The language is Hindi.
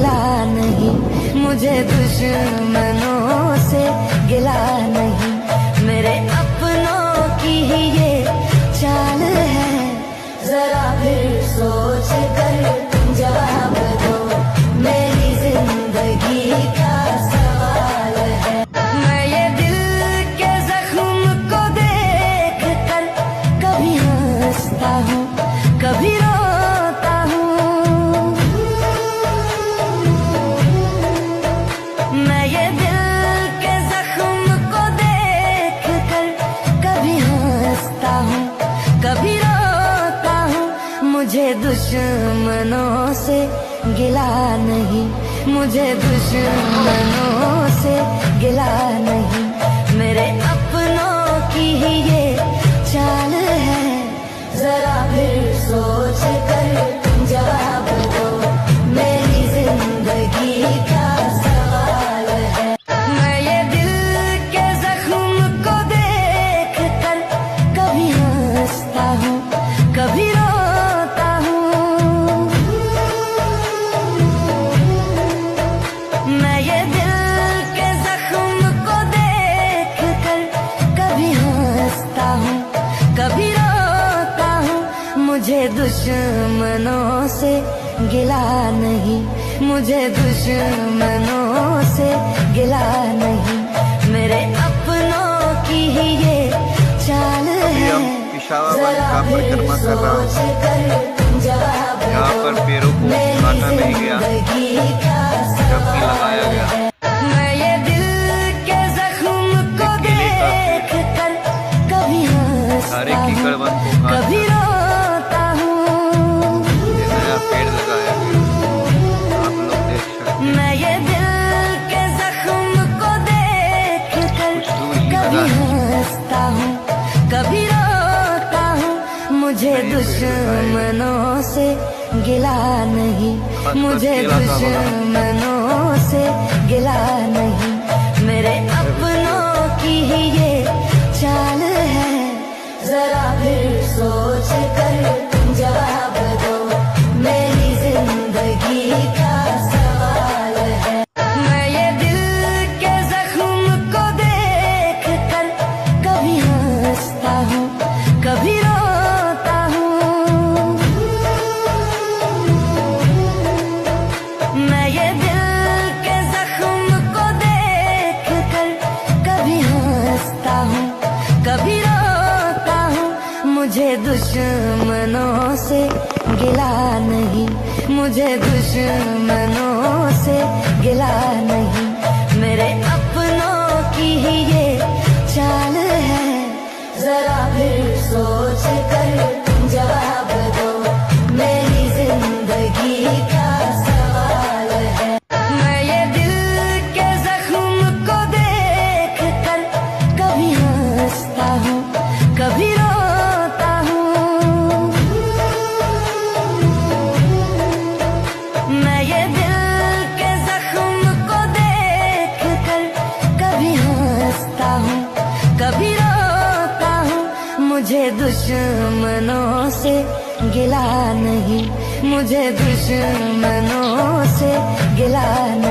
गिला नहीं, मुझे दुश्मनों से गिला नहीं। मेरे अपनों की ही ये चाल है, जरा फिर सोच कर जवाब दो, मेरी जिंदगी का सवाल है। मैं ये दिल के जख्म को देख कर कभी हंसता हूँ, कभी रोता हूँ। मैं ये दिल के जख्म को देख कर कभी हंसता हूँ, कभी रोता हूँ। मुझे दुश्मनों से गिला नहीं, मुझे दुश्मनों से गिला नहीं। मेरे अपनों की ही ये चाल है, जरा फिर सोच कर जवाब दो, मेरी जिंदगी का सवाल है। मैं ये दिल के जख्म को देख कर कभी हंसता हूँ, कभी रोता हूँ। मैं ये दिल के जख्म को देख कर कभी हंसता हूँ, कभी रोता हूँ। मुझे दुश्मनों से गिला नहीं, मुझे दुश्मनों से गिला नहीं। मेरे अपनों की ही ये चाल है, जरा फिर सोच कर जवाब दो, यहाँ पर पैरों को काटा नहीं गया जबकि लगाया गया। मैं ये दिल के जख्म को देख कर कभी सारे हंसता कीकड़ हूँ, वन को काट कभी रोता हूँ। ये नया पेड़ लगाया गया, आप लोग देख सकते हैं। मैं ये दिल के जख्म को देख कर कुछ दूर ही लगा कभी है। हंसता हूँ, कभी रोता हूँ। मुझे दुश्मनों से गिला नहीं, मुझे दुश्मनों से गिला नहीं। मेरे अपनों की ही ये चाल है, जरा फिर सोच कर जवाब दो, मेरी जिंदगी का सवाल है। मैं ये दिल के जख्म को देख कर कभी हंसता हूँ, कभी रोता हूँ। मैं ये दिल के जख्म को देख कर कभी हंसता हूँ, कभी रोता हूँ। मुझे दुश्मनों से गिला नहीं, मुझे दुश्मनों से गिला नहीं। मेरे अपनों की ही ये चाल है, जरा फिर सोच कर जवाब दो, मेरी जिंदगी का सवाल है। मैं ये दिल के जख्म को देख कर कभी हंसता हूँ, कभी रोता हूँ। मैं ये दिल के जख्म को देख कर कभी हंसता हूँ, कभी रोता हूँ। मुझे दुश्मनों से गिला नहीं, मुझे दुश्मनों से गिला नहीं।